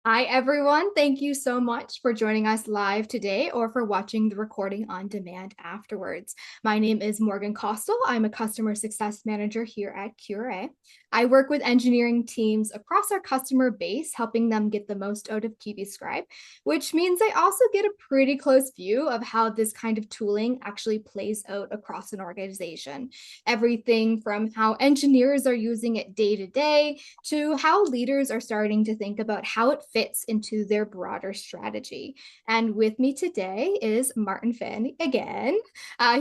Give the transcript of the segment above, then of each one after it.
Hi, everyone. Thank you so much for joining us live today or for watching the recording on demand afterwards. My name is Morgan Kostal. I'm a customer success manager here at QRA. I work with engineering teams across our customer base, helping them get the most out of KiwiScribe, which means I also get a pretty close view of how this kind of tooling actually plays out across an organization. Everything from how engineers are using it day to day to how leaders are starting to think about how it fits into their broader strategy. And with me today is Martin Fay again.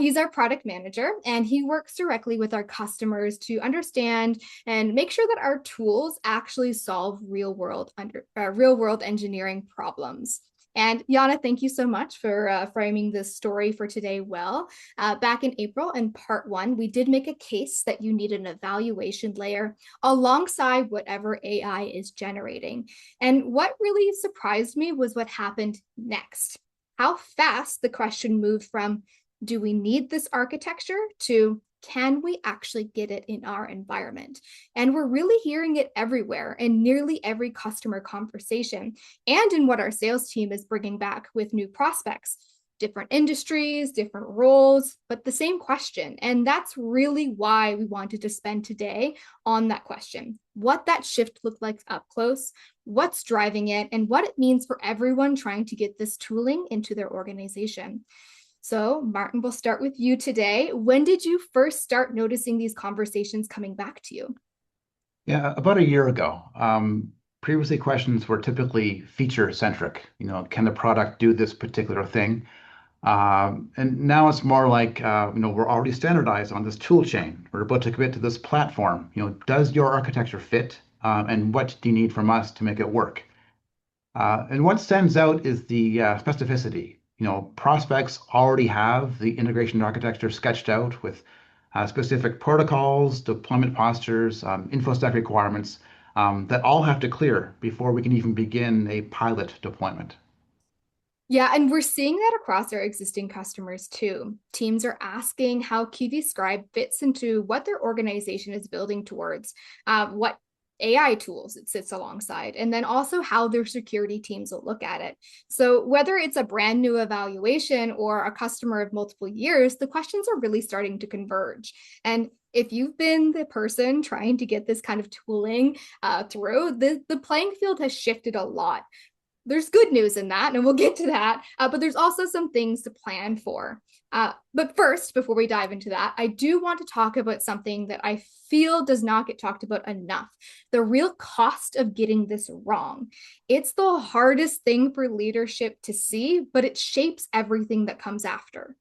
He's our product manager, and he works directly with our customers to understand and make sure that our tools actually solve real world engineering problems. And Yana, thank you so much for framing this story for today well. Back in April in part one, we did make a case that you need an evaluation layer alongside whatever AI is generating. And what really surprised me was what happened next. How fast the question moved from, do we need this architecture, to can we actually get it in our environment? And we're really hearing it everywhere in nearly every customer conversation and in what our sales team is bringing back with new prospects. Different industries, different roles, but the same question. And that's really why we wanted to spend today on that question: what that shift looked like up close, what's driving it, and what it means for everyone trying to get this tooling into their organization. So, Martin, we'll start with you today. When did you first start noticing these conversations coming back to you? Yeah, about a year ago. Previously, questions were typically feature centric. Can the product do this particular thing? And now it's more like, we're already standardized on this tool chain. We're about to commit to this platform. Does your architecture fit? And what do you need from us to make it work? And what stands out is the specificity. Prospects already have the integration architecture sketched out with specific protocols, deployment postures, InfoSec requirements that all have to clear before we can even begin a pilot deployment. Yeah, and we're seeing that across our existing customers too. Teams are asking how QV Scribe fits into what their organization is building towards, what AI tools it sits alongside, and then also how their security teams will look at it. So, whether it's a brand new evaluation or a customer of multiple years, the questions are really starting to converge. And if you've been the person trying to get this kind of tooling through, the playing field has shifted a lot. There's good news in that, and we'll get to that. But there's also some things to plan for. But first, before we dive into that, I do want to talk about something that I feel does not get talked about enough: the real cost of getting this wrong. It's the hardest thing for leadership to see, but it shapes everything that comes after.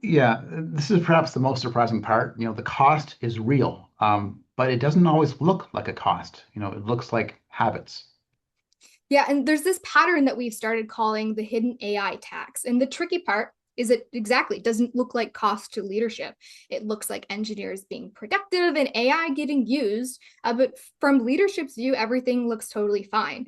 Yeah, this is perhaps the most surprising part. The cost is real, but it doesn't always look like a cost. It looks like habits. Yeah, and there's this pattern that we've started calling the hidden AI tax. And the tricky part is it exactly doesn't look like cost to leadership. It looks like engineers being productive and AI getting used. But from leadership's view, everything looks totally fine.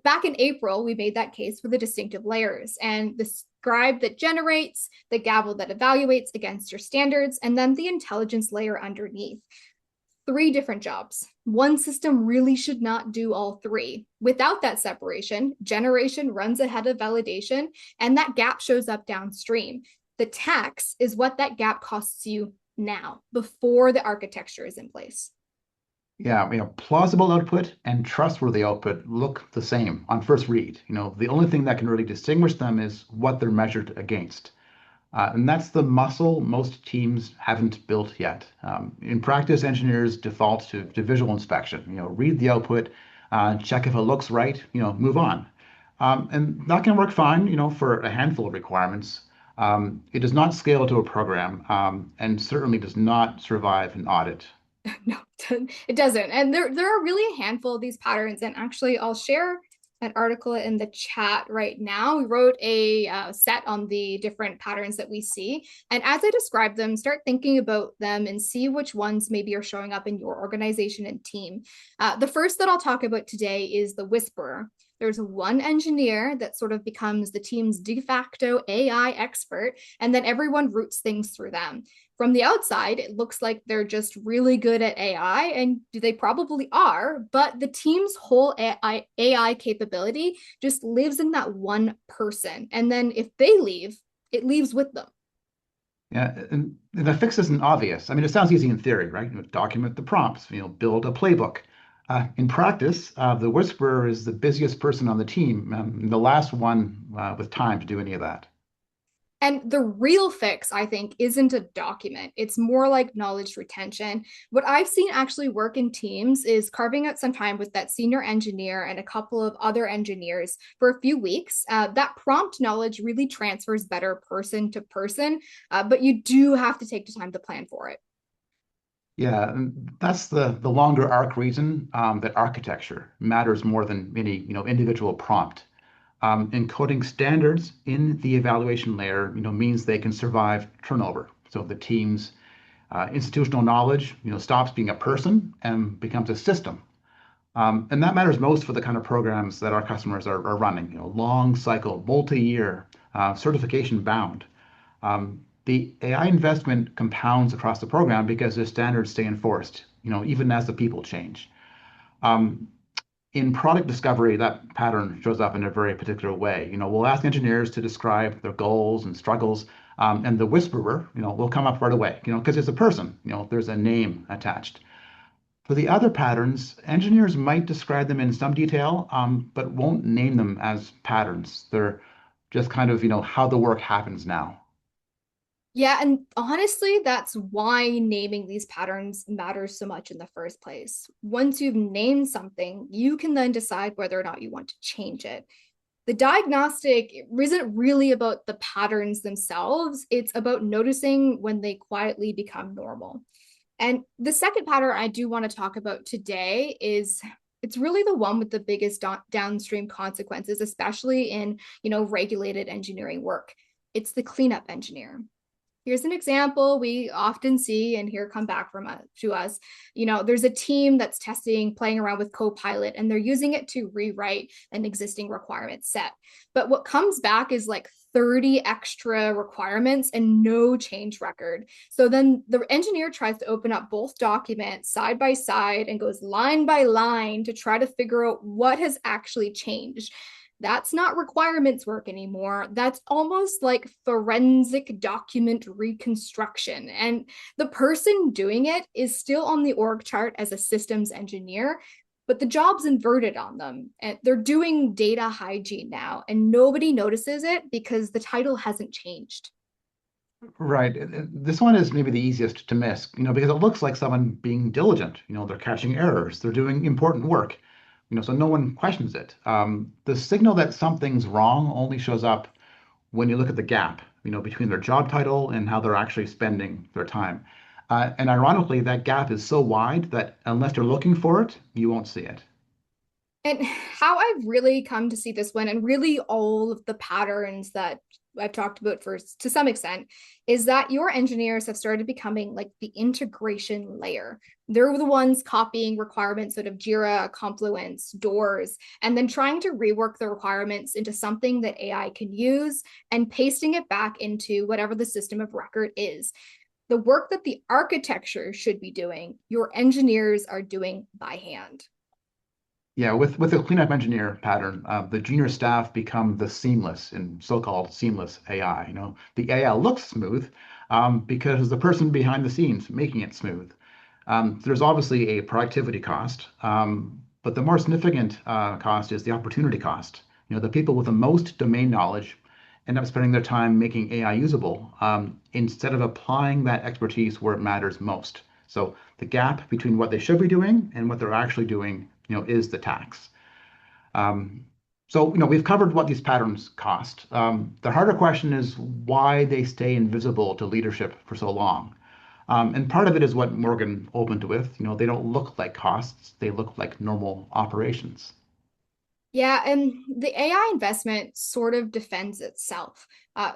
Back in April, we made that case for the distinctive layers and the scribe that generates, the gavel that evaluates against your standards, and then the intelligence layer underneath. Three different jobs. One system really should not do all three. Without that separation, generation runs ahead of validation, and that gap shows up downstream. The tax is what that gap costs you now, before the architecture is in place. Yeah, plausible output and trustworthy output look the same on first read. The only thing that can really distinguish them is what they're measured against. And that's the muscle most teams haven't built yet. In practice, engineers default to visual inspection. Read the output, check if it looks right, move on. And that can work fine, for a handful of requirements. It does not scale to a program, and certainly does not survive an audit. No, it doesn't. And there are really a handful of these patterns. And actually, I'll share an article in the chat right now. We wrote a set on the different patterns that we see. And as I describe them, start thinking about them and see which ones maybe are showing up in your organization and team. The first that I'll talk about today is the whisperer. there's one engineer that sort of becomes the team's de facto AI expert, and then everyone routes things through them. From the outside, it looks like they're just really good at AI, and they probably are, but the team's whole AI capability just lives in that one person. And then if they leave, it leaves with them. Yeah, and the fix isn't obvious. I mean, it sounds easy in theory, right? Document the prompts, build a playbook. In practice, the whisperer is the busiest person on the team, the last one with time to do any of that. And the real fix, I think, isn't a document. It's more like knowledge retention. What I've seen actually work in teams is carving out some time with that senior engineer and a couple of other engineers for a few weeks. That prompt knowledge really transfers better person to person, but you do have to take the time to plan for it. Yeah, and that's the longer arc reason that architecture matters more than any individual prompt. Encoding standards in the evaluation layer means they can survive turnover. So the team's institutional knowledge stops being a person and becomes a system. And that matters most for the kind of programs that our customers are running, long cycle, multi-year, certification bound. The AI investment compounds across the program because the standards stay enforced, even as the people change. Um, in product discovery, that pattern shows up in a very particular way. We'll ask engineers to describe their goals and struggles, and the whisperer, will come up right away, because it's a person, there's a name attached. For the other patterns, engineers might describe them in some detail, but won't name them as patterns. They're just kind of, how the work happens now. Yeah, and honestly, that's why naming these patterns matters so much in the first place. Once you've named something, you can then decide whether or not you want to change it. The diagnostic isn't really about the patterns themselves, it's about noticing when they quietly become normal. And the second pattern I do want to talk about today is it's really the one with the biggest downstream consequences, especially in, regulated engineering work. It's the cleanup engineer. Here's an example we often see and hear come back from to us. There's a team that's testing, playing around with Copilot, and they're using it to rewrite an existing requirement set. But what comes back is like 30 extra requirements and no change record. So then the engineer tries to open up both documents side by side and goes line by line to try to figure out what has actually changed. That's not requirements work anymore. That's almost like forensic document reconstruction. And the person doing it is still on the org chart as a systems engineer, but the job's inverted on them. And they're doing data hygiene now, and nobody notices it because the title hasn't changed. Right. This one is maybe the easiest to miss, because it looks like someone being diligent. They're catching errors, they're doing important work, so no one questions it. The signal that something's wrong only shows up when you look at the gap, between their job title and how they're actually spending their time. And ironically, that gap is so wide that unless you're looking for it, you won't see it. And how I've really come to see this one, and really all of the patterns that I've talked about first to some extent, is that your engineers have started becoming like the integration layer. They're the ones copying requirements out of Jira, Confluence, Doors, and then trying to rework the requirements into something that AI can use and pasting it back into whatever the system of record is. The work that the architecture should be doing, your engineers are doing by hand. Yeah, with the cleanup engineer pattern, the junior staff become the seamless and so-called seamless AI. The AI looks smooth because the person behind the scenes making it smooth. There's obviously a productivity cost, but the more significant cost is the opportunity cost. The people with the most domain knowledge end up spending their time making AI usable instead of applying that expertise where it matters most. So the gap between what they should be doing and what they're actually doing, is the tax. Um, so, we've covered what these patterns cost. The harder question is why they stay invisible to leadership for so long. And part of it is what Morgan opened with. They don't look like costs; they look like normal operations. Yeah, and the AI investment sort of defends itself.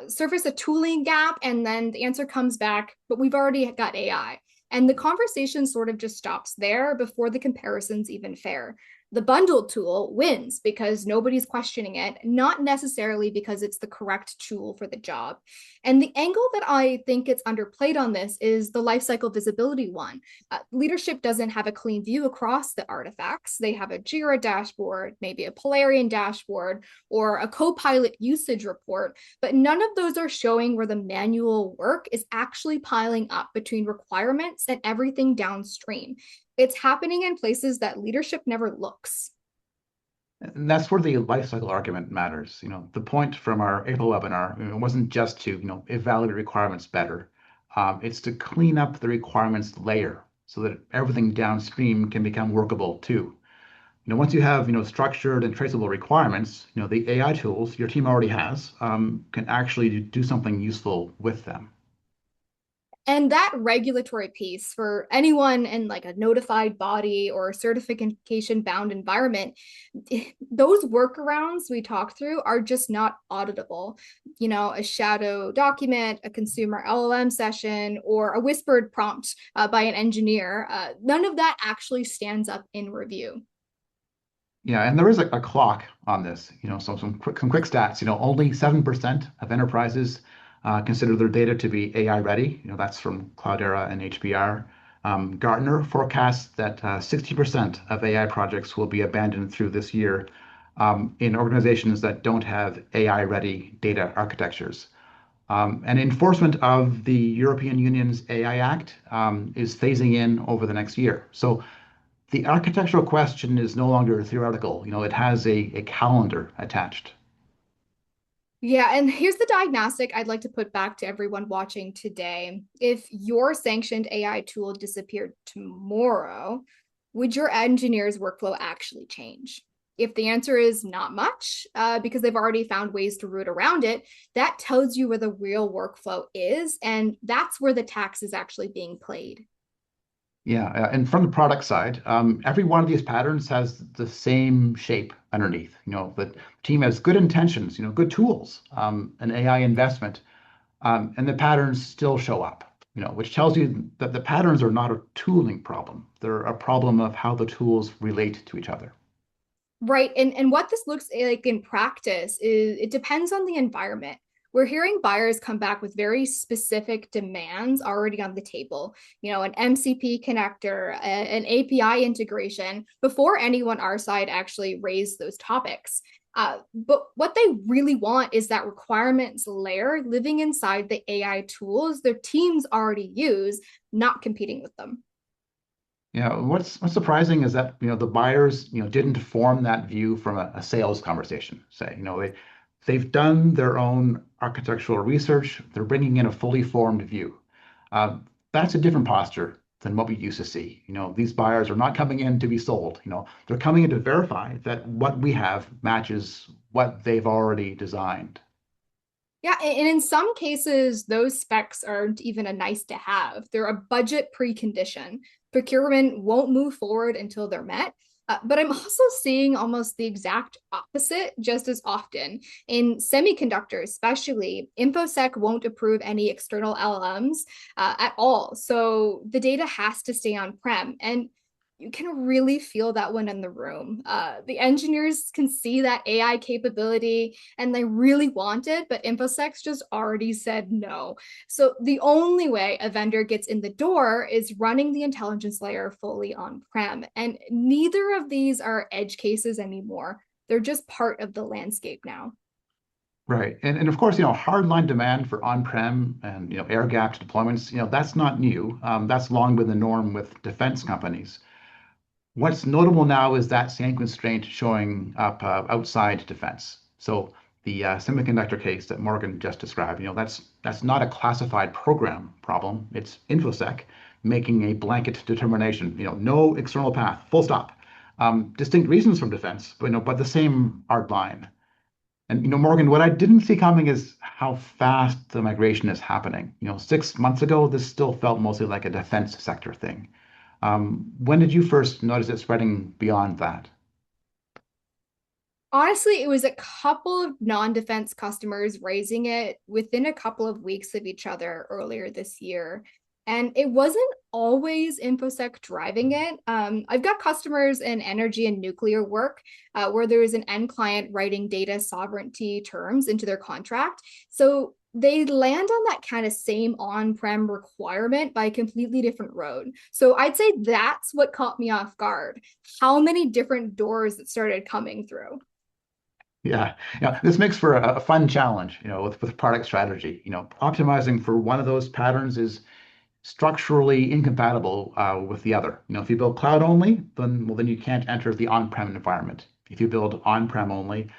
Surface a tooling gap, and then the answer comes back, but we've already got AI. And the conversation sort of just stops there before the comparison's even fair. The bundled tool wins because nobody's questioning it, not necessarily because it's the correct tool for the job. And the angle that I think it's underplayed on this is the lifecycle visibility one. Leadership doesn't have a clean view across the artifacts. They have a Jira dashboard, maybe a Polarian dashboard, or a Copilot usage report, but none of those are showing where the manual work is actually piling up between requirements and everything downstream. It's happening in places that leadership never looks. And that's where the life cycle argument matters. The point from our April webinar, it wasn't just to, evaluate requirements better. It's to clean up the requirements layer so that everything downstream can become workable too. Once you have, structured and traceable requirements, the AI tools your team already has can actually do something useful with them. And that regulatory piece for anyone in like a notified body or certification bound environment, those workarounds we talked through are just not auditable. A shadow document, a consumer LLM session, or a whispered prompt by an engineer, none of that actually stands up in review. Yeah, and there is a clock on this. So some quick stats. Only 7% of enterprises consider their data to be AI ready. That's from Cloudera and HBR. Gartner forecasts that 60% of AI projects will be abandoned through this year in organizations that don't have AI ready data architectures. And enforcement of the European Union's AI Act is phasing in over the next year. So the architectural question is no longer theoretical. It has a calendar attached. Yeah, and here's the diagnostic I'd like to put back to everyone watching today. If your sanctioned AI tool disappeared tomorrow, would your engineer's workflow actually change? If the answer is not much, because they've already found ways to root around it, that tells you where the real workflow is, and that's where the tax is actually being played. Yeah, and from the product side, every one of these patterns has the same shape underneath. The team has good intentions, good tools, an AI investment, and the patterns still show up. Which tells you that the patterns are not a tooling problem. They're a problem of how the tools relate to each other. Right. And what this looks like in practice is it depends on the environment. We're hearing buyers come back with very specific demands already on the table, an MCP connector, an API integration before anyone our side actually raised those topics. But what they really want is that requirements layer living inside the AI tools their teams already use, not competing with them. Yeah, what's surprising is that the buyers didn't form that view from a sales conversation. Say they've done their own architectural research. They're bringing in a fully formed view. That's a different posture than what we used to see. These buyers are not coming in to be sold. They're coming in to verify that what we have matches what they've already designed. Yeah, and in some cases, those specs aren't even a nice to have. They're a budget precondition. Procurement won't move forward until they're met. But I'm also seeing almost the exact opposite just as often. In semiconductors, especially, InfoSec won't approve any external LLMs at all. So the data has to stay on prem. And you can really feel that one in the room. The engineers can see that AI capability and they really want it, but InfoSec's just already said no. So the only way a vendor gets in the door is running the intelligence layer fully on-prem. And neither of these are edge cases anymore. They're just part of the landscape now. Right. And of course, hardline demand for on-prem and, air-gapped deployments, that's not new. That's long been the norm with defense companies. What's notable now is that same constraint showing up outside defense. So the semiconductor case that Morgan just described, that's not a classified program problem. It's InfoSec making a blanket determination. No external path, full stop. Distinct reasons from defense, but the same art line. And Morgan, what I didn't see coming is how fast the migration is happening. 6 months ago, this still felt mostly like a defense sector thing. When did you first notice it spreading beyond that? Honestly, it was a couple of non-defense customers raising it within a couple of weeks of each other earlier this year. And it wasn't always InfoSec driving it. I've got customers in energy and nuclear work where there is an end client writing data sovereignty terms into their contract. So they land on that kind of same on-prem requirement by a completely different road. So I'd say that's what caught me off guard. How many different doors that started coming through. Yeah, yeah. This makes for a fun challenge, with product strategy. Optimizing for one of those patterns is structurally incompatible with the other. If you build cloud only, then you can't enter the on-prem environment. If you build on-prem only,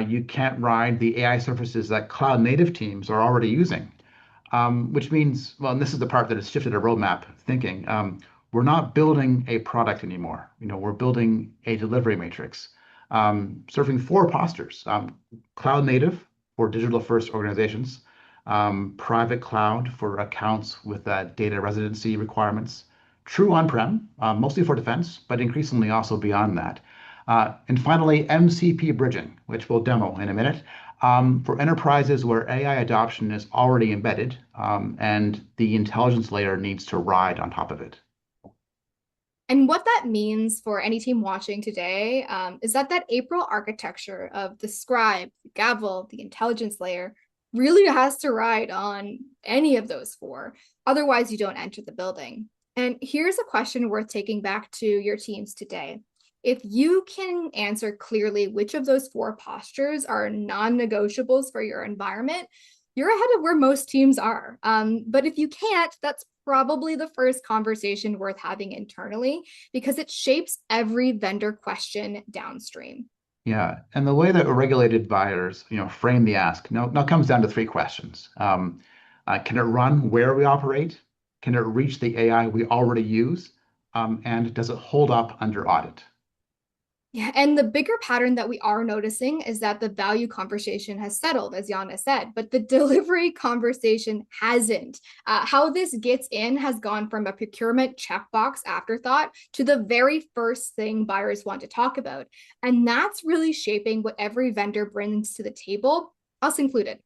you can't ride the AI services that cloud native teams are already using. Which means, well, and this is the part that has shifted our roadmap thinking. We're not building a product anymore. We're building a delivery matrix, serving four postures: cloud native for digital first organizations, private cloud for accounts with data residency requirements, true on-prem, mostly for defense, but increasingly also beyond that. And finally, MCP bridging, which we'll demo in a minute, for enterprises where AI adoption is already embedded, and the intelligence layer needs to ride on top of it. And what that means for any team watching today is that April architecture of the scribe, the gavel, the intelligence layer really has to ride on any of those four. Otherwise, you don't enter the building. And here's a question worth taking back to your teams today. If you can answer clearly which of those four postures are non-negotiables for your environment, you're ahead of where most teams are. But if you can't, that's probably the first conversation worth having internally because it shapes every vendor question downstream. Yeah, and the way that regulated buyers, frame the ask now comes down to three questions. Can it run where we operate? Can it reach the AI we already use? And does it hold up under audit? Yeah, and the bigger pattern that we are noticing is that the value conversation has settled, as Yana said, but the delivery conversation hasn't. How this gets in has gone from a procurement checkbox afterthought to the very first thing buyers want to talk about. And that's really shaping what every vendor brings to the table, us included.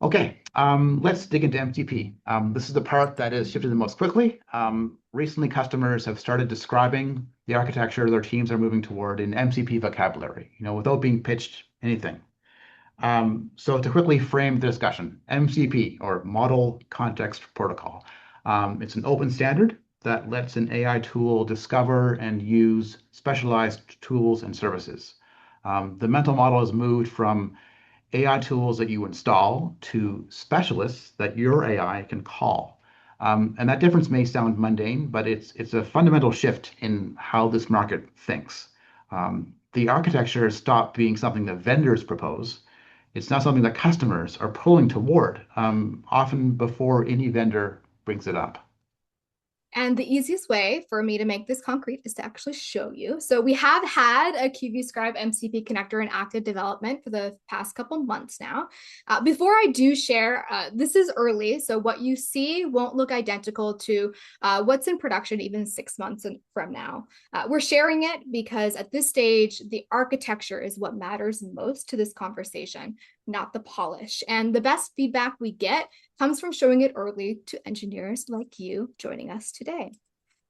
Okay, let's dig into MCP. This is the part that is shifted the most quickly. Recently, customers have started describing the architecture their teams are moving toward in MCP vocabulary, without being pitched anything. So to quickly frame the discussion, MCP, or Model Context Protocol, it's an open standard that lets an AI tool discover and use specialized tools and services. The mental model has moved from AI tools that you install to specialists that your AI can call. And that difference may sound mundane, but it's a fundamental shift in how this market thinks. The architecture has stopped being something that vendors propose. It's now something that customers are pulling toward, often before any vendor brings it up. And the easiest way for me to make this concrete is to actually show you. So we have had a QB Scribe MCP connector in active development for the past couple months now. Before I do share, this is early, so what you see won't look identical to what's in production even 6 months from now. We're sharing it because at this stage, the architecture is what matters most to this conversation, not the polish. And the best feedback we get comes from showing it early to engineers like you joining us today.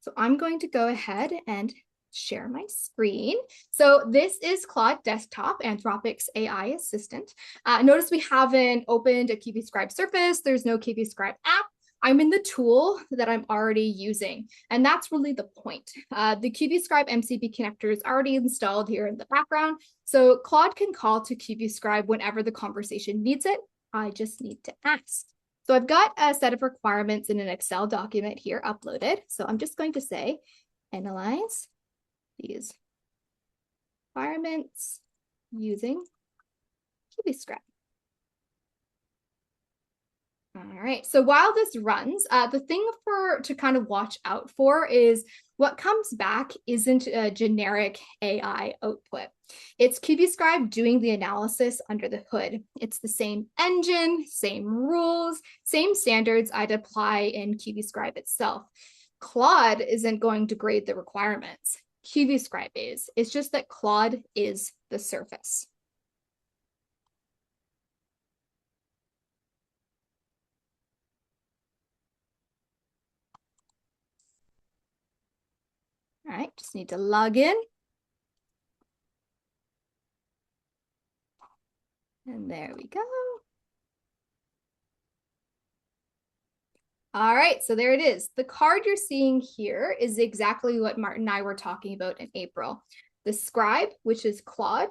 So I'm going to go ahead and share my screen. So this is Claude Desktop, Anthropic's AI assistant. Notice we haven't opened a QB Scribe surface. There's no QB Scribe app. I'm in the tool that I'm already using. And that's really the point. The QB Scribe MCP connector is already installed here in the background. So Claude can call to QB Scribe whenever the conversation needs it. I just need to ask. So I've got a set of requirements in an Excel document here uploaded. So I'm just going to say, analyze these requirements using QB Scribe. All right, so while this runs, the thing to kind of watch out for is what comes back isn't a generic AI output. It's QBScribe doing the analysis under the hood. It's the same engine, same rules, same standards I'd apply in QBScribe itself. Claude isn't going to grade the requirements. QBScribe is. It's just that Claude is the surface. right, just need to log in. And there we go. All right, so there it is. The card you're seeing here is exactly what Martin and I were talking about in April. The scribe, which is Claude,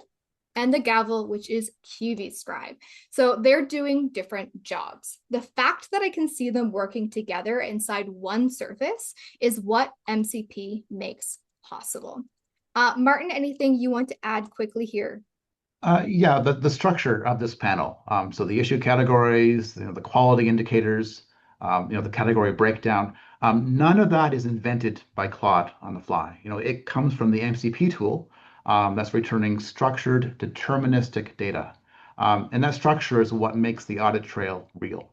and the gavel, which is QV Scribe. So they're doing different jobs. The fact that I can see them working together inside one surface is what MCP makes possible. Martin, anything you want to add quickly here? Yeah, the structure of this panel. So the issue categories, the quality indicators, the category breakdown. None of that is invented by Claude on the fly. It comes from the MCP tool that's returning structured, deterministic data. And that structure is what makes the audit trail real.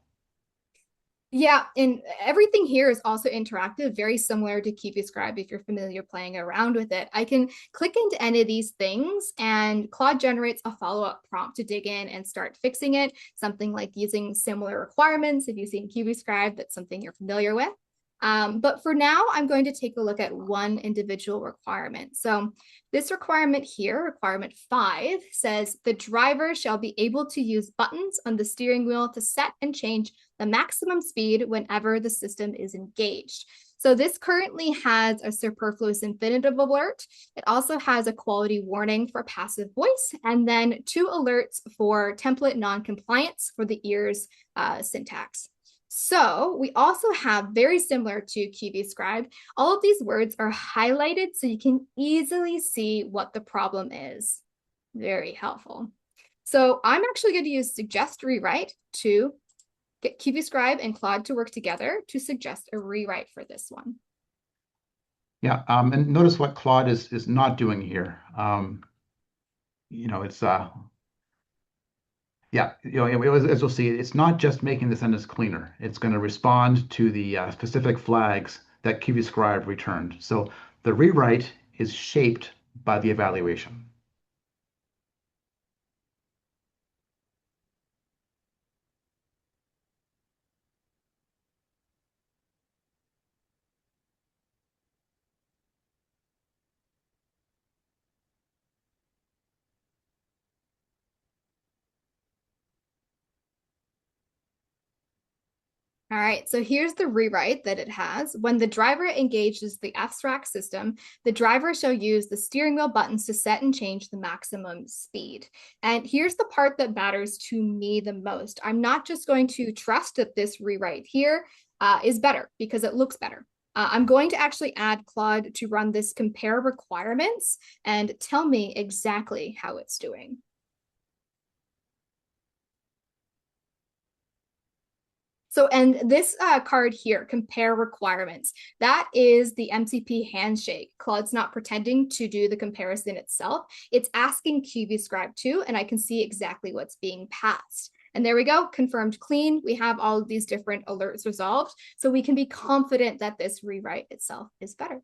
Yeah, and everything here is also interactive, very similar to Keep Scribe if you're familiar playing around with it. I can click into any of these things and Claude generates a follow-up prompt to dig in and start fixing it. Something like using similar requirements. If you've seen Keep Scribe, that's something you're familiar with. But for now, I'm going to take a look at one individual requirement. So this requirement here, requirement 5, says the driver shall be able to use buttons on the steering wheel to set and change the maximum speed whenever the system is engaged. So this currently has a superfluous infinitive alert. It also has a quality warning for passive voice, and then 2 alerts for template non-compliance for the ears syntax. So we also have, very similar to QV Scribe, all of these words are highlighted so you can easily see what the problem is. Very helpful. So I'm actually going to use suggest rewrite to get QV Scribe and Claude to work together to suggest a rewrite for this one. Yeah, and notice what Claude is not doing here. It's yeah, as you'll see, it's not just making the sentence cleaner. It's going to respond to the specific flags that QVScribe returned. So the rewrite is shaped by the evaluation. All right, so here's the rewrite that it has. When the driver engages the abstract system, the driver shall use the steering wheel buttons to set and change the maximum speed. And here's the part that matters to me the most. I'm not just going to trust that this rewrite here is better because it looks better. I'm going to actually add Claude to run this compare requirements and tell me exactly how it's doing. So, and this card here, compare requirements, that is the MCP handshake. Claude's not pretending to do the comparison itself. It's asking QV Scribe to, and I can see exactly what's being passed. And there we go, confirmed clean. We have all of these different alerts resolved. So we can be confident that this rewrite itself is better.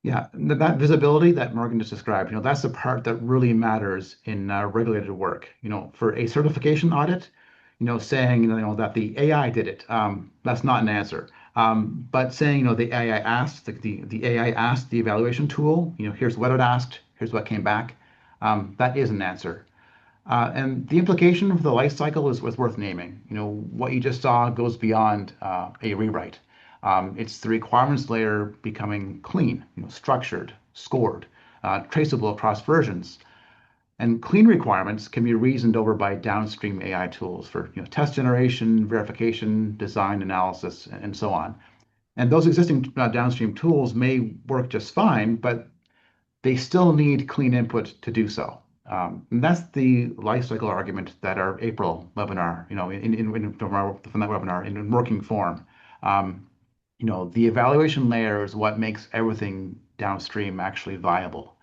Yeah, that visibility that Morgan just described, that's the part that really matters in regulated work. For a certification audit, saying, that the AI did it, that's not an answer. But saying, the AI asked, the AI asked the evaluation tool, here's what it asked, here's what came back, that is an answer. And the implication of the life cycle is worth naming. What you just saw goes beyond a rewrite. It's the requirements layer becoming clean, structured, scored, traceable across versions. And clean requirements can be reasoned over by downstream AI tools for test generation, verification, design analysis, and so on. And those existing downstream tools may work just fine, but they still need clean input to do so. And that's the life cycle argument that our April webinar, from that webinar in working form. The evaluation layer is what makes everything downstream actually viable.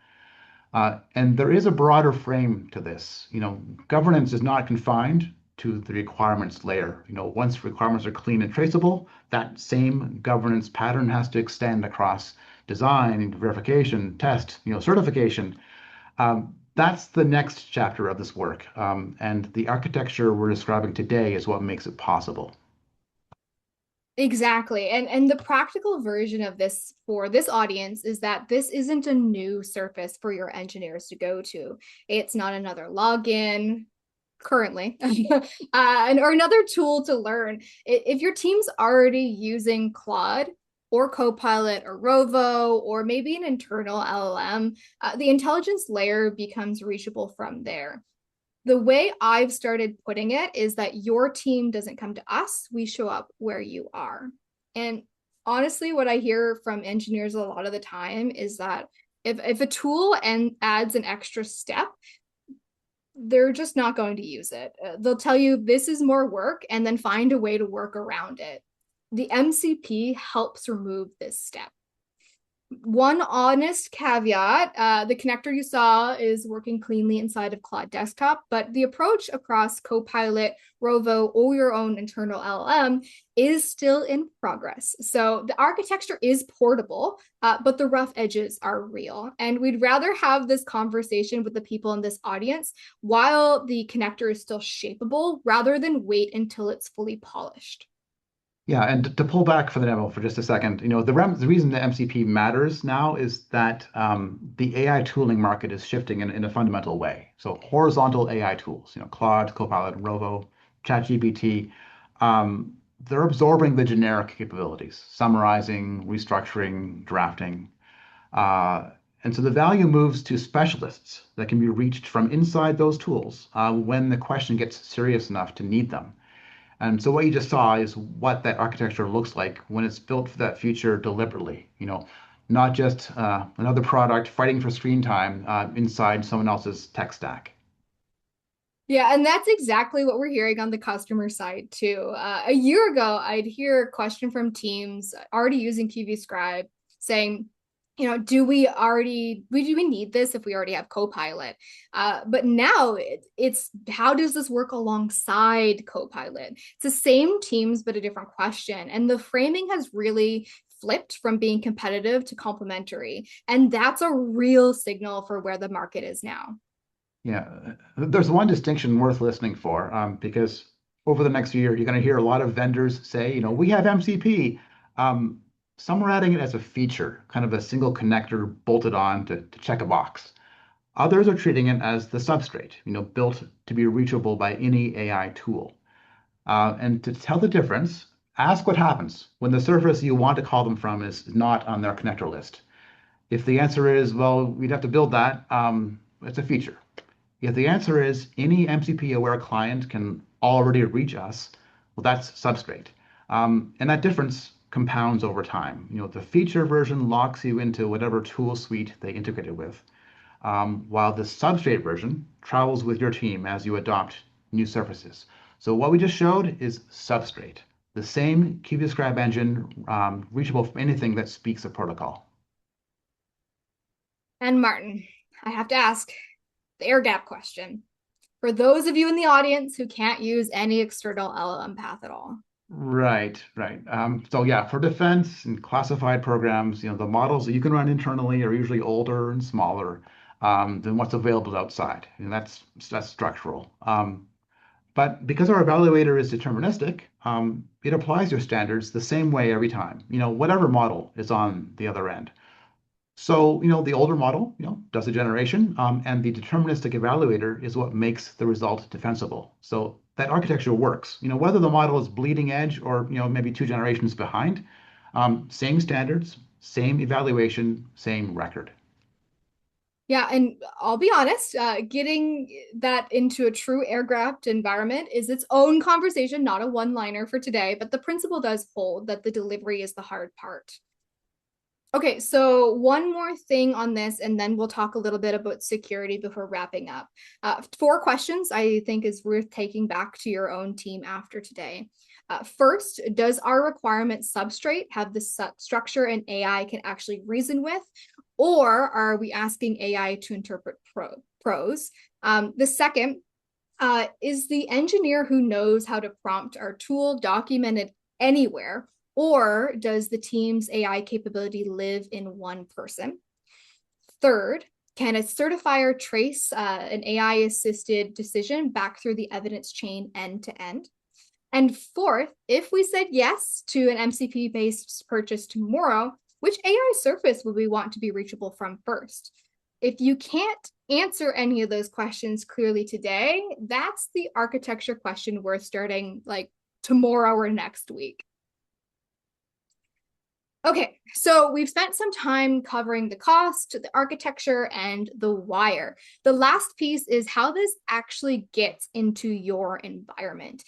And there is a broader frame to this. Governance is not confined to the requirements layer. Once requirements are clean and traceable, that same governance pattern has to extend across design, verification, test, certification. That's the next chapter of this work. And the architecture we're describing today is what makes it possible. Exactly. And the practical version of this for this audience is that this isn't a new surface for your engineers to go to. It's not another login currently or another tool to learn. If your team's already using Claude or Copilot or Rovo or maybe an internal LLM, the intelligence layer becomes reachable from there. The way I've started putting it is that your team doesn't come to us, we show up where you are. And honestly, what I hear from engineers a lot of the time is that if a tool and adds an extra step, they're just not going to use it. They'll tell you this is more work and then find a way to work around it. The MCP helps remove this step. One honest caveat, the connector you saw is working cleanly inside of Claude Desktop, but the approach across Copilot, Rovo, or your own internal LLM is still in progress. So the architecture is portable, but the rough edges are real. And we'd rather have this conversation with the people in this audience while the connector is still shapeable rather than wait until it's fully polished. Yeah, and to pull back for the demo for just a second, the reason the MCP matters now is that the AI tooling market is shifting in a fundamental way. So horizontal AI tools, Claude, Copilot, Rovo, ChatGPT, they're absorbing the generic capabilities, summarizing, restructuring, drafting. Uh, and so the value moves to specialists that can be reached from inside those tools when the question gets serious enough to need them. And so what you just saw is what that architecture looks like when it's built for that future deliberately, not just another product fighting for screen time inside someone else's tech stack. Yeah, and that's exactly what we're hearing on the customer side too. A year ago, I'd hear a question from teams already using QV Scribe saying, do we need this if we already have Copilot? But now it's how does this work alongside Copilot? It's the same teams, but a different question. And the framing has really flipped from being competitive to complementary. And that's a real signal for where the market is now. Yeah, there's one distinction worth listening for because over the next year, you're going to hear a lot of vendors say, we have MCP. Um, some are adding it as a feature, kind of a single connector bolted on to check a box. Others are treating it as the substrate, built to be reachable by any AI tool. And to tell the difference, ask what happens when the surface you want to call them from is not on their connector list. If the answer is, well, we'd have to build that, it's a feature. If the answer is any MCP-aware client can already reach us, well, that's substrate. And that difference compounds over time. The feature version locks you into whatever tool suite they integrate it with, while the substrate version travels with your team as you adopt new surfaces. So what we just showed is substrate, the same QBScribe engine reachable from anything that speaks a protocol. And Martin, I have to ask the air gap question. For those of you in the audience who can't use any external LLM path at all. Right, right. So yeah, for defense and classified programs, the models that you can run internally are usually older and smaller than what's available outside, and that's structural. But because our evaluator is deterministic, it applies your standards the same way every time. Whatever model is on the other end. So, the older model, does the generation, and the deterministic evaluator is what makes the result defensible. So that architecture works. Whether the model is bleeding edge or, maybe two generations behind, same standards, same evaluation, same record. Yeah, and I'll be honest, getting that into a true air gapped environment is its own conversation, not a one liner for today, but the principle does hold that the delivery is the hard part. Okay, so one more thing on this, and then we'll talk a little bit about security before wrapping up. Four questions I think is worth taking back to your own team after today. First, does our requirement substrate have the structure and AI can actually reason with? Or are we asking AI to interpret prose? The second, is the engineer who knows how to prompt our tool documented anywhere? Or does the team's AI capability live in one person? Third, can a certifier trace an AI assisted decision back through the evidence chain end to end? And fourth, if we said yes to an MCP-based purchase tomorrow, which AI surface would we want to be reachable from first? If you can't answer any of those questions clearly today, that's the architecture question worth starting like tomorrow or next week. Okay, so we've spent some time covering the cost, the architecture, and the wire. The last piece is how this actually gets into your environment.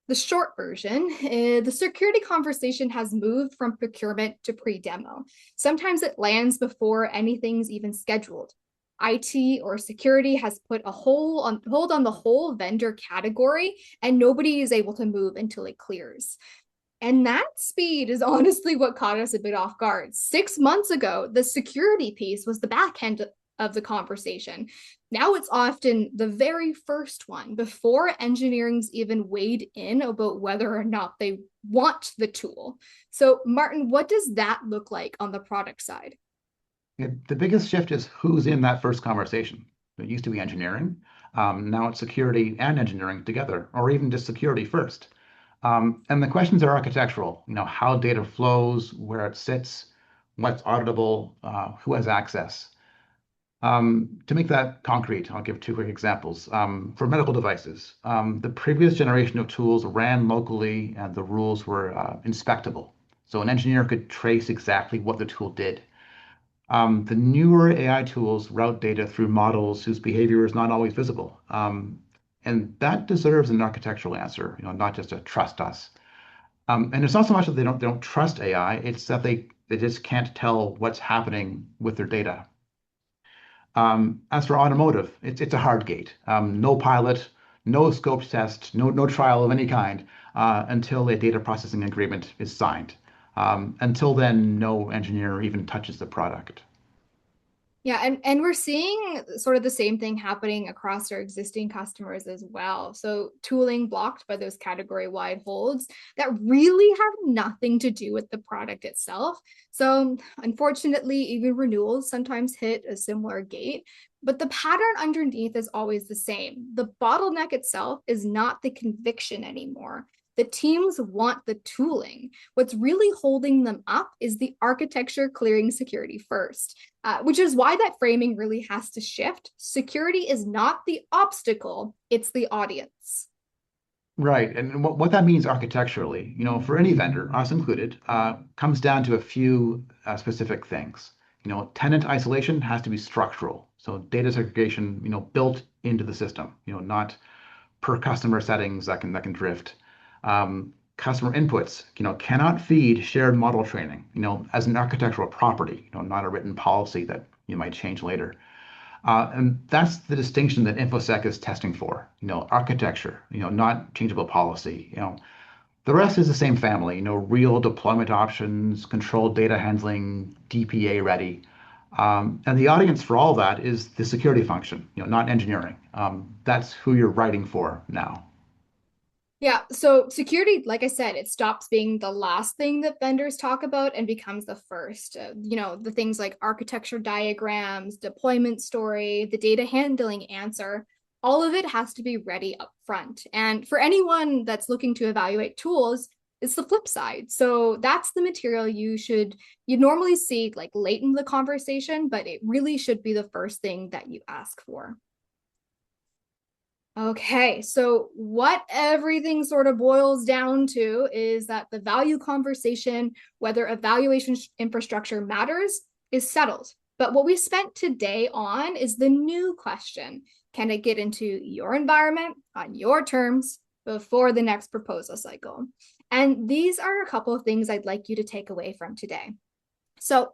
The short version, the security conversation has moved from procurement to pre-demo. Sometimes it lands before anything's even scheduled. IT or security has put a hold on the whole vendor category, and nobody is able to move until it clears. And that speed is honestly what caught us a bit off guard. 6 months ago, the security piece was the back end of the conversation. Now it's often the very first one before engineering's even weighed in about whether or not they want the tool. So, Martin, what does that look like on the product side? The biggest shift is who's in that first conversation. It used to be engineering. Now it's security and engineering together, or even just security first. And the questions are architectural, how data flows, where it sits, what's auditable, who has access. To make that concrete, I'll give two quick examples. For medical devices, the previous generation of tools ran locally and the rules were inspectable. So an engineer could trace exactly what the tool did. The newer AI tools route data through models whose behavior is not always visible. And that deserves an architectural answer, not just a trust us. And it's not so much that they don't trust AI, it's that they just can't tell what's happening with their data. As for automotive, it's a hard gate. No pilot, no scoped test, no trial of any kind until a data processing agreement is signed. Until then, no engineer even touches the product. Yeah, and we're seeing sort of the same thing happening across our existing customers as well. So tooling blocked by those category wide holds that really have nothing to do with the product itself. So unfortunately, even renewals sometimes hit a similar gate, but the pattern underneath is always the same. The bottleneck itself is not the conviction anymore. The teams want the tooling. What's really holding them up is the architecture clearing security first. Which is why that framing really has to shift. Security is not the obstacle, it's the audience. Right. And what that means architecturally, for any vendor, us included, comes down to a few specific things. Tenant isolation has to be structural. So data segregation, built into the system, not per customer settings that can drift. Customer inputs, cannot feed shared model training, as an architectural property, not a written policy that you might change later. And that's the distinction that InfoSec is testing for, architecture, not changeable policy. The rest is the same family, real deployment options, controlled data handling, DPA ready. And the audience for all that is the security function, not engineering. That's who you're writing for now. Yeah, so security, like I said, it stops being the last thing that vendors talk about and becomes the first. The things like architecture diagrams, deployment story, the data handling answer, all of it has to be ready up front. And for anyone that's looking to evaluate tools, it's the flip side. So that's the material you normally see like late in the conversation, but it really should be the first thing that you ask for. Okay, so what everything sort of boils down to is that the value conversation, whether evaluation infrastructure matters, is settled. But what we spent today on is the new question. Can it get into your environment on your terms before the next proposal cycle? And these are a couple of things I'd like you to take away from today. So,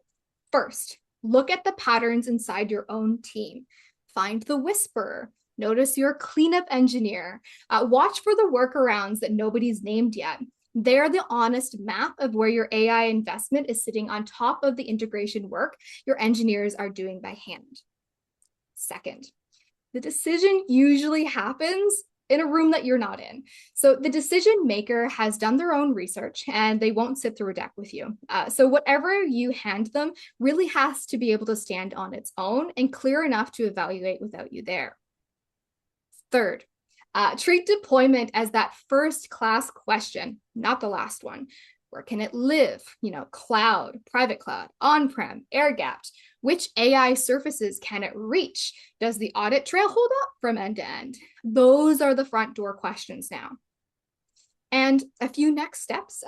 first, look at the patterns inside your own team. Find the whisperer. Notice your cleanup engineer. Watch for the workarounds that nobody's named yet. They're the honest map of where your AI investment is sitting on top of the integration work your engineers are doing by hand. Second, the decision usually happens in a room that you're not in. So the decision maker has done their own research and they won't sit through a deck with you. So whatever you hand them really has to be able to stand on its own and clear enough to evaluate without you there. Third, Treat deployment as that first class question, not the last one. Where can it live? Cloud, private cloud, on-prem, air-gapped. Which AI surfaces can it reach? Does the audit trail hold up from end to end? Those are the front door questions now. And a few next steps,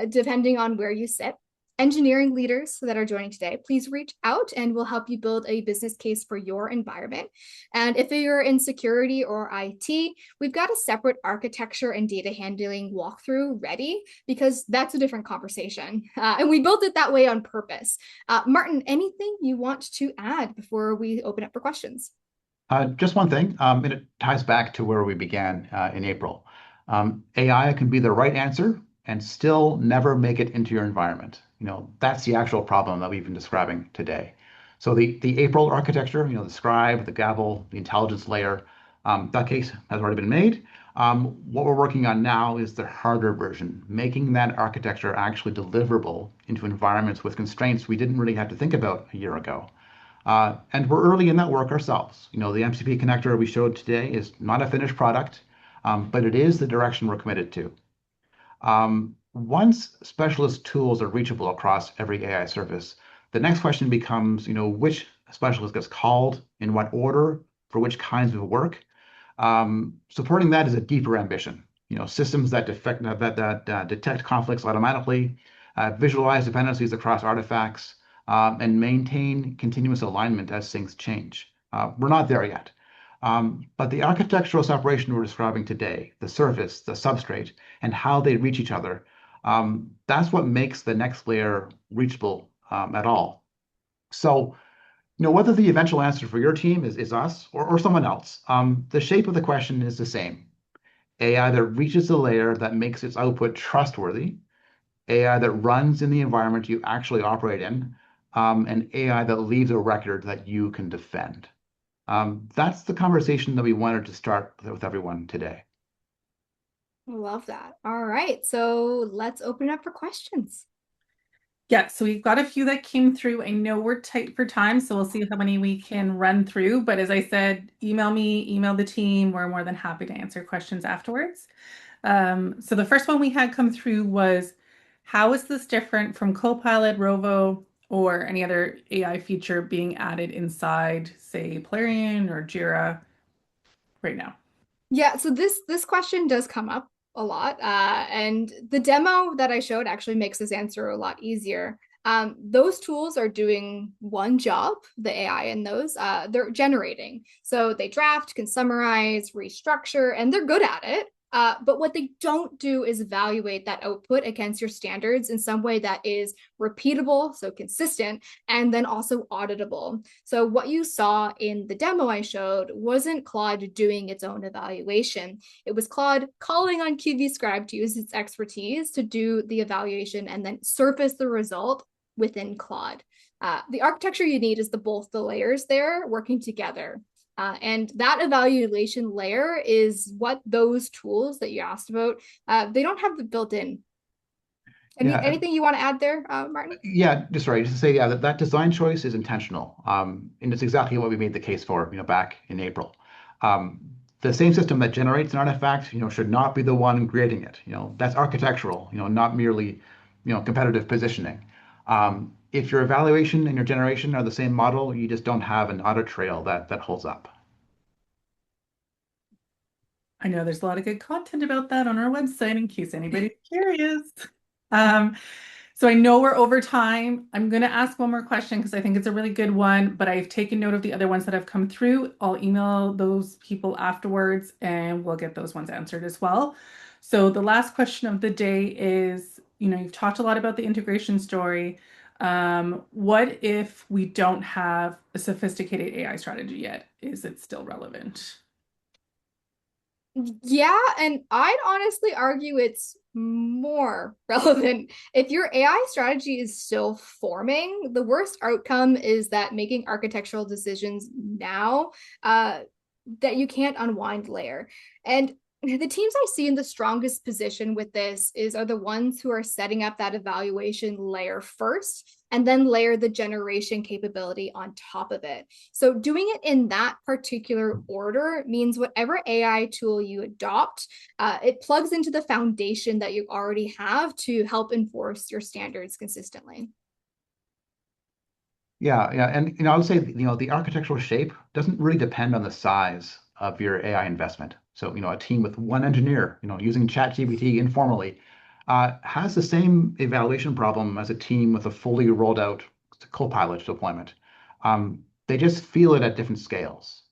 depending on where you sit. Engineering leaders that are joining today, please reach out and we'll help you build a business case for your environment. And if you're in security or IT, we've got a separate architecture and data handling walkthrough ready because that's a different conversation. And we built it that way on purpose. Martin, anything you want to add before we open up for questions? Just one thing, and it ties back to where we began in April. AI can be the right answer and still never make it into your environment. That's the actual problem that we've been describing today. So the April architecture, the scribe, the gavel, the intelligence layer, that case has already been made. What we're working on now is the harder version, making that architecture actually deliverable into environments with constraints we didn't really have to think about a year ago. And we're early in that work ourselves. The MCP connector we showed today is not a finished product, but it is the direction we're committed to. Once specialist tools are reachable across every AI service, the next question becomes, which specialist gets called, in what order, for which kinds of work. Supporting that is a deeper ambition. Systems that detect conflicts automatically, visualize dependencies across artifacts, and maintain continuous alignment as things change. We're not there yet. But the architectural separation we're describing today, the surface, the substrate, and how they reach each other, that's what makes the next layer reachable at all. So, whether the eventual answer for your team is us or someone else, the shape of the question is the same. AI that reaches the layer that makes its output trustworthy, AI that runs in the environment you actually operate in, and AI that leaves a record that you can defend. That's the conversation that we wanted to start with everyone today. Love that. All right, so let's open up for questions. Yeah, so we've got a few that came through. I know we're tight for time, so we'll see how many we can run through. But as I said, email me, email the team. We're more than happy to answer questions afterwards. So the first one we had come through was, how is this different from Copilot, Rovo, or any other AI feature being added inside, say, Polarian or Jira right now? Yeah, so this question does come up a lot, and the demo that I showed actually makes this answer a lot easier. Those tools are doing one job, the AI in those, they're generating. So they draft, can summarize, restructure, and they're good at it. But what they don't do is evaluate that output against your standards in some way that is repeatable, so consistent, and then also auditable. So what you saw in the demo I showed wasn't Claude doing its own evaluation. It was Claude calling on QB Scribe to use its expertise to do the evaluation and then surface the result within Claude. The architecture you need is both the layers there working together. And that evaluation layer is what those tools that you asked about, they don't have the built in. Anything you want to add there, Martin? Yeah, just to say, yeah, that design choice is intentional. And it's exactly what we made the case for, back in April. The same system that generates an artifact, should not be the one creating it. That's architectural, not merely, competitive positioning. If your evaluation and your generation are the same model, you just don't have an audit trail that holds up. I know there's a lot of good content about that on our website in case anybody's curious. So I know we're over time. I'm going to ask one more question because I think it's a really good one, but I've taken note of the other ones that have come through. I'll email those people afterwards and we'll get those ones answered as well. So the last question of the day is, you've talked a lot about the integration story. What if we don't have a sophisticated AI strategy yet? Is it still relevant? Yeah, and I'd honestly argue it's more relevant. If your AI strategy is still forming, the worst outcome is that making architectural decisions now that you can't unwind layer. And the teams I see in the strongest position with this are the ones who are setting up that evaluation layer first. and then layer the generation capability on top of it. So doing it in that particular order means whatever AI tool you adopt, it plugs into the foundation that you already have to help enforce your standards consistently. Yeah, yeah, and I would say the architectural shape doesn't really depend on the size of your AI investment. So a team with one engineer, using ChatGPT informally, has the same evaluation problem as a team with a fully rolled out Copilot deployment. They just feel it at different scales.